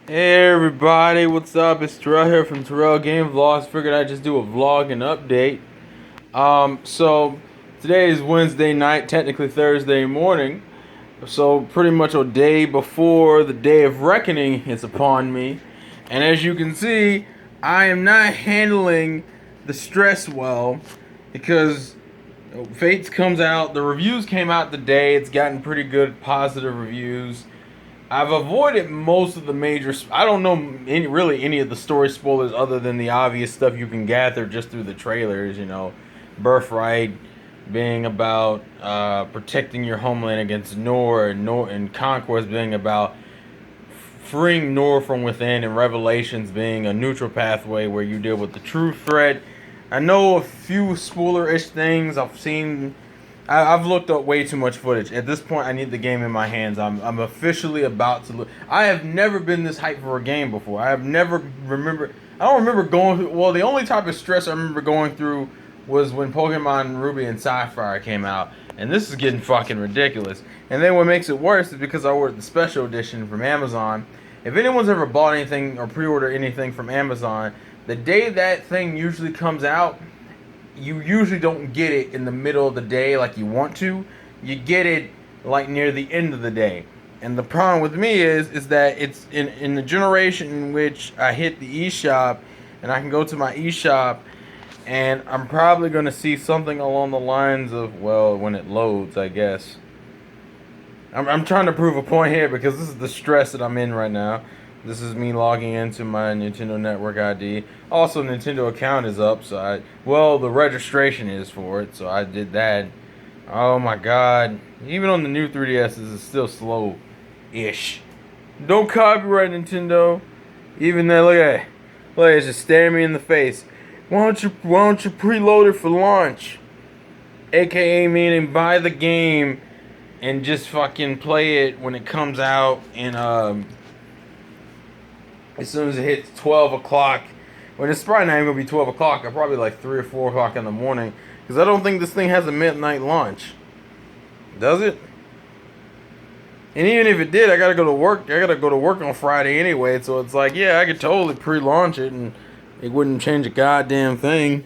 Hey everybody, what's up? It's Terrell here from Terrell Game Vlogs. Figured I'd just do a vlog and update. So today is Wednesday night, technically Thursday morning. So pretty much a day before the day of reckoning is upon me. And as you can see, I am not handling the stress well because Fates comes out. The reviews came out today. It's gotten pretty good positive reviews. I've avoided most of the major. I don't know any of the story spoilers other than the obvious stuff you can gather just through the trailers. Birthright being about protecting your homeland against Nor, and Conquest being about freeing Nor from within, and Revelations being a neutral pathway where you deal with the true threat. I know a few spoiler-ish things. I've looked up way too much footage. At this point, I need the game in my hands. I'm officially about to look. I have never been this hyped for a game before. I don't remember going through. Well, the only type of stress I remember going through was when Pokemon Ruby and Sapphire came out, and this is getting fucking ridiculous. And then what makes it worse is because I ordered the special edition from Amazon. If anyone's ever bought anything or pre-ordered anything from Amazon, the day that thing usually comes out, you usually don't get it in the middle of the day like you want to. You get it like near the end of the day. And the problem with me is that it's in the generation in which I hit the eShop and I can go to my eShop and I'm probably going to see something along the lines of, well, when it loads, I guess. I'm trying to prove a point here because this is the stress that I'm in right now. This is me logging into my Nintendo Network ID. Also, Nintendo account is up, so the registration is for it, so I did that. Oh my god. Even on the new 3DS, it's still slow-ish. Don't copyright Nintendo. Even then, look, it's just staring me in the face. Why don't you preload it for launch? AKA meaning buy the game and just fucking play it when it comes out in as soon as it hits 12 o'clock. When it's probably not even going to be 12 o'clock. I'll probably like 3 or 4 o'clock in the morning. Because I don't think this thing has a midnight launch. Does it? And even if it did, I got to go to work. I got to go to work on Friday anyway. So it's like, yeah, I could totally pre-launch it. And it wouldn't change a goddamn thing.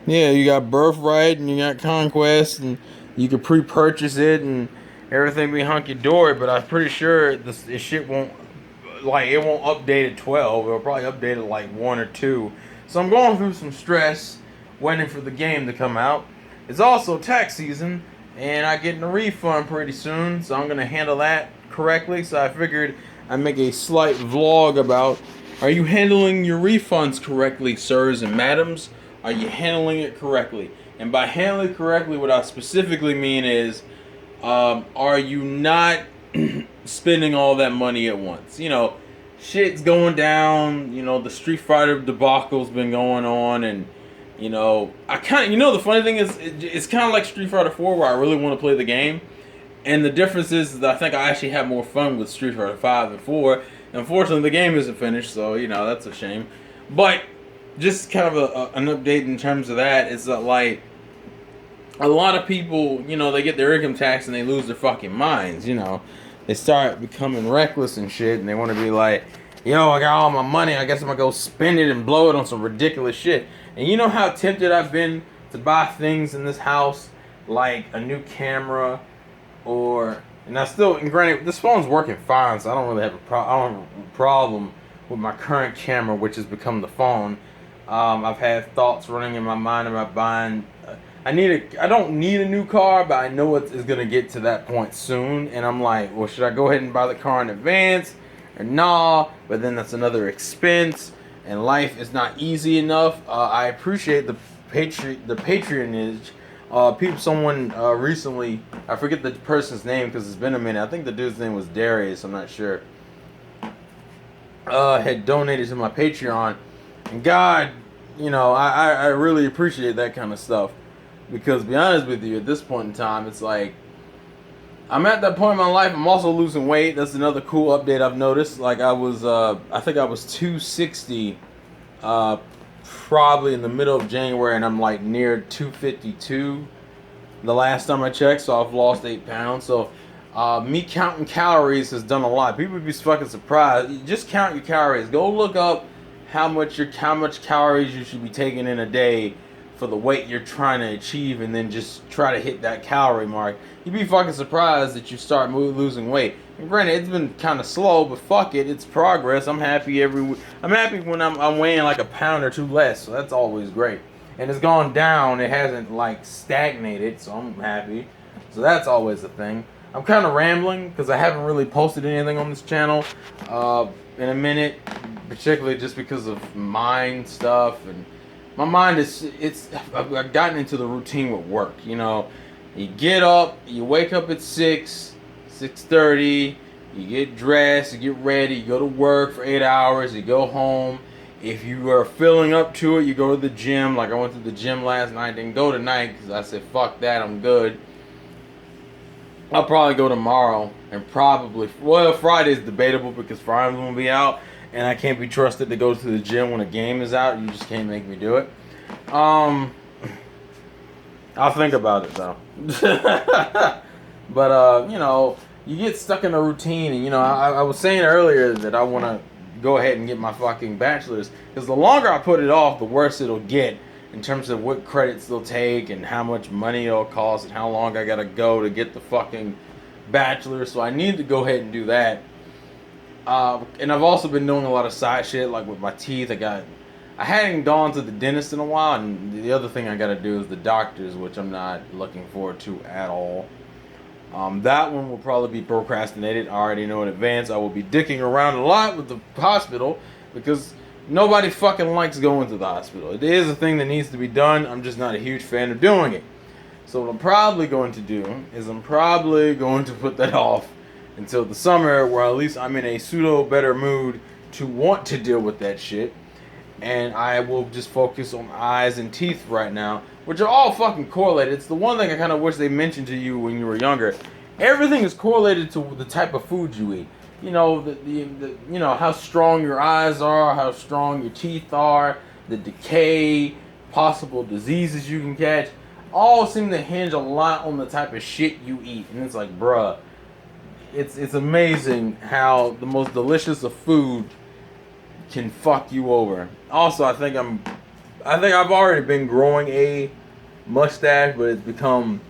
Yeah, you got Birthright and you got Conquest. And you could pre-purchase it. And everything be hunky-dory. But I'm pretty sure this shit won't. Like, it won't update at 12. It'll probably update at like 1 or 2. So I'm going through some stress waiting for the game to come out. It's also tax season, and I'm getting a refund pretty soon, so I'm going to handle that correctly. So I figured I'd make a slight vlog about, are you handling your refunds correctly, sirs and madams? Are you handling it correctly? And by handling it correctly, what I specifically mean is, are you not spending all that money at once? Shit's going down. The Street Fighter debacle's been going on, and the funny thing is, it's kind of like Street Fighter 4, where I really want to play the game, and the difference is that I think I actually have more fun with Street Fighter 5 than 4. Unfortunately, the game isn't finished, so that's a shame. But just kind of an update in terms of that is that, like, a lot of people, they get their income tax and they lose their fucking minds. They start becoming reckless and shit, and they want to be like, yo, I got all my money, I guess I'm going to go spend it and blow it on some ridiculous shit. And you know how tempted I've been to buy things in this house, like a new camera, and granted, this phone's working fine, so I don't really have a problem with my current camera, which has become the phone. I've had thoughts running in my mind about buying, I don't need a new car, but I know it's going to get to that point soon. And I'm like, well, should I go ahead and buy the car in advance? Or nah, but then that's another expense. And life is not easy enough. I appreciate the patronage. Someone recently, I forget the person's name because it's been a minute. I think the dude's name was Darius, I'm not sure. Had donated to my Patreon. And God, I really appreciate that kind of stuff. Because, to be honest with you, at this point in time, it's like, I'm at that point in my life. I'm also losing weight. That's another cool update I've noticed. Like, I think I was 260, probably in the middle of January, and I'm like near 252 the last time I checked. So I've lost 8 pounds. So Me counting calories has done a lot. People would be fucking surprised. You just count your calories. Go look up how much calories you should be taking in a day for the weight you're trying to achieve, and then just try to hit that calorie mark. You'd be fucking surprised that you start losing weight. And granted, it's been kind of slow, but fuck it, it's progress. I'm happy I'm happy when I'm weighing like a pound or two less, so that's always great. And it's gone down. It hasn't like stagnated, so I'm happy. So that's always a thing. I'm kind of rambling because I haven't really posted anything on this channel in a minute, particularly just because of mind stuff. And my mind I've gotten into the routine with work. You know, you get up, you wake up at 6:30, you get dressed, you get ready, you go to work for 8 hours, you go home. If you are feeling up to it, you go to the gym. Like I went to the gym last night, didn't go tonight because I said, fuck that, I'm good. I'll probably go tomorrow, and Friday's debatable because Friday will be out, and I can't be trusted to go to the gym when a game is out. You just can't make me do it. I'll think about it though. But you know, you get stuck in a routine, and you know, I was saying earlier that I want to go ahead and get my fucking bachelor's, because the longer I put it off, the worse it'll get. In terms of what credits they'll take and how much money it'll cost and how long I gotta go to get the fucking bachelor. So I need to go ahead and do that. And I've also been doing a lot of side shit, like with my teeth. I hadn't gone to the dentist in a while, and the other thing I gotta do is the doctors, which I'm not looking forward to at all. That one will probably be procrastinated. I already know in advance. I will be dicking around a lot with the hospital because nobody fucking likes going to the hospital. It is a thing that needs to be done. I'm just not a huge fan of doing it. So what I'm probably going to do is I'm probably going to put that off until the summer, where at least I'm in a pseudo better mood to want to deal with that shit. And I will just focus on eyes and teeth right now, which are all fucking correlated. It's the one thing I kind of wish they mentioned to you when you were younger. Everything is correlated to the type of food you eat. You know, you know, how strong your eyes are, how strong your teeth are, the decay, possible diseases you can catch, all seem to hinge a lot on the type of shit you eat. And it's like, bruh, it's amazing how the most delicious of food can fuck you over. Also, I think I've already been growing a mustache, but it's become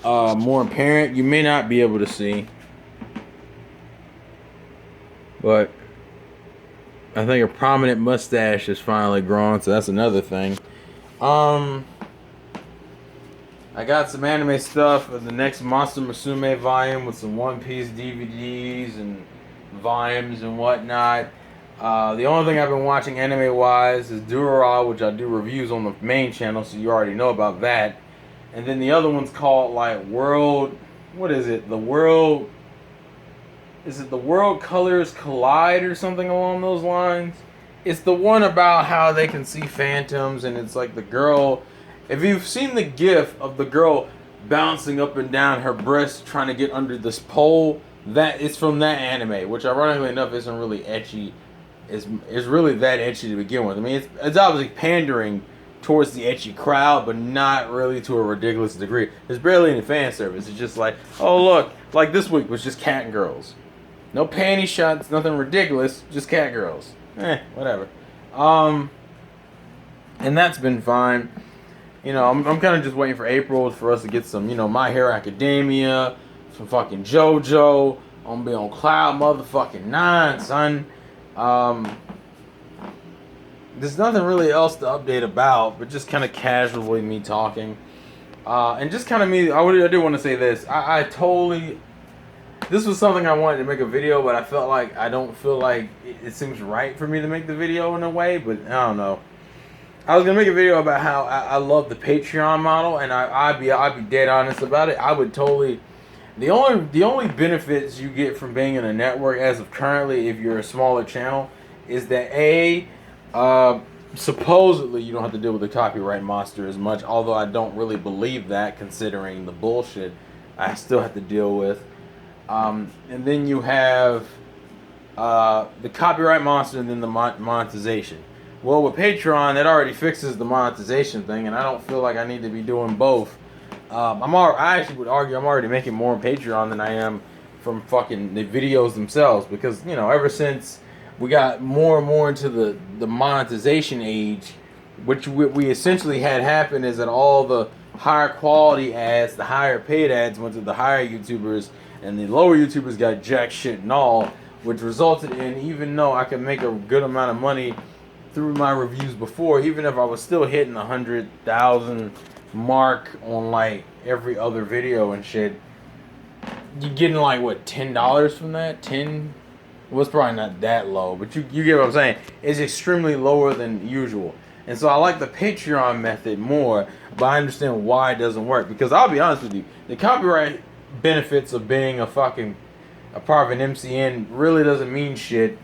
more apparent. You may not be able to see, but I think a prominent mustache is finally grown, so that's another thing. I got some anime stuff for the next Monster Musume volume with some One Piece DVDs and volumes and whatnot. The only thing I've been watching anime-wise is Durarara, which I do reviews on the main channel, so you already know about that. And then the other one's called, like, what is it? Is it The World Colors Collide or something along those lines? It's the one about how they can see phantoms, and it's like the girl... If you've seen the gif of the girl bouncing up and down her breast trying to get under this pole, that is from that anime, which ironically enough isn't really ecchi. Is really that ecchi to begin with. I mean, it's obviously pandering towards the ecchi crowd, but not really to a ridiculous degree. There's barely any fan service. It's just like, oh look, like this week was just cat girls. No panty shots, nothing ridiculous, just cat girls. Whatever. And that's been fine. You know, I'm kind of just waiting for April for us to get some, you know, My Hero Academia, some fucking JoJo. I'm gonna be on cloud motherfucking 9, son. There's nothing really else to update about, but just kind of casually me talking. And just kind of me, I do want to say this. I totally, this was something I wanted to make a video, but I don't feel like it seems right for me to make the video in a way, but I don't know. I was gonna make a video about how I love the Patreon model, and I'd be dead honest about it. I would totally. The only benefits you get from being in a network as of currently, if you're a smaller channel, is that supposedly you don't have to deal with the copyright monster as much. Although I don't really believe that, considering the bullshit I still have to deal with. And then you have the copyright monster, and then the monetization. Well, with Patreon, that already fixes the monetization thing, and I don't feel like I need to be doing both. I actually would argue I'm already making more on Patreon than I am from fucking the videos themselves, because ever since we got more and more into the monetization age, which we essentially had happen is that all the higher quality ads, the higher paid ads went to the higher YouTubers, and the lower YouTubers got jack shit and all, which resulted in, even though I could make a good amount of money through my reviews before, even if I was still hitting 100,000 mark on like every other video and shit, you getting like what, $10 from that? 10 was probably not that low, but you get what I'm saying. It's extremely lower than usual. And so I like the Patreon method more, but I understand why it doesn't work. Because I'll be honest with you, the copyright benefits of being a part of an MCN really doesn't mean shit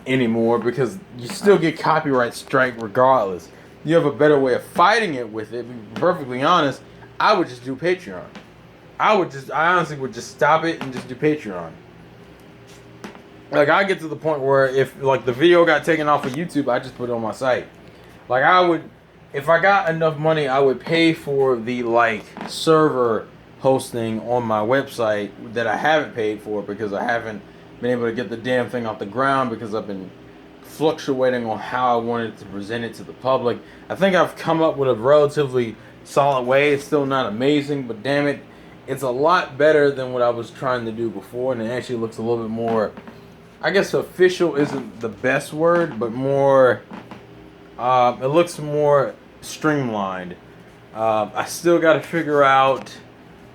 anymore, because you still get copyright strike regardless. You have a better way of fighting it with it. To be perfectly honest, I would just do Patreon. I honestly would just stop it and just do Patreon. Like, I get to the point where if like the video got taken off of YouTube, I just put it on my site. Like, if I got enough money, I would pay for the like server hosting on my website that I haven't paid for, because I haven't been able to get the damn thing off the ground, because I've been fluctuating on how I wanted to present it to the public. I think I've come up with a relatively solid way. It's still not amazing, but damn it, it's a lot better than what I was trying to do before, and it actually looks a little bit more, I guess official isn't the best word, but more, it looks more streamlined. I still got to figure out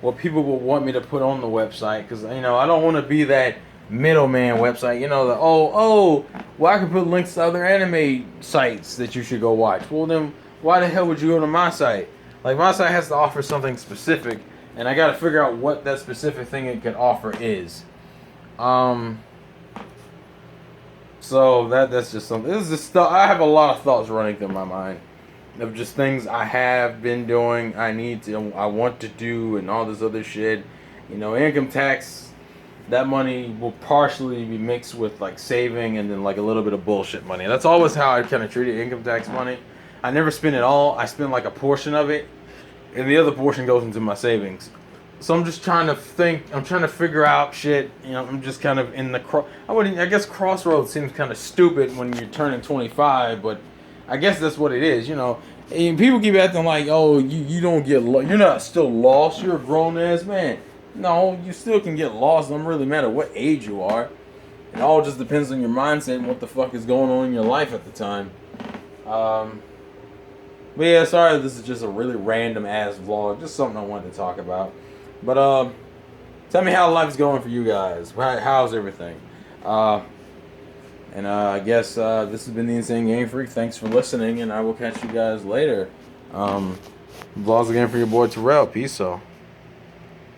what people will want me to put on the website, because I don't want to be that middleman website. Well, I can put links to other anime sites that you should go watch. Well, then why the hell would you go to my site? Like, my site has to offer something specific, and I got to figure out what that specific thing it can offer is. So that's just something. This is just stuff. I have a lot of thoughts running through my mind of just things I have been doing, I want to do, and all this other shit. Income tax, that money will partially be mixed with like saving, and then like a little bit of bullshit money. That's always how I kind of treated income tax money. I never spend it all. I spend like a portion of it, and the other portion goes into my savings. So I'm just trying to think. I'm trying to figure out shit. I'm just kind of in the I guess crossroads seems kind of stupid when you're turning 25, but I guess that's what it is. And people keep acting like, oh, you don't get you're not still lost. You're a grown ass man. No, you still can get lost. It doesn't really matter what age you are. It all just depends on your mindset and what the fuck is going on in your life at the time. But yeah, sorry, this is just a really random ass vlog. Just something I wanted to talk about. But tell me how life's going for you guys. How's everything? I guess this has been the Insane Game Freak. Thanks for listening, and I will catch you guys later. Vlogs again for your boy Terrell. Peace out.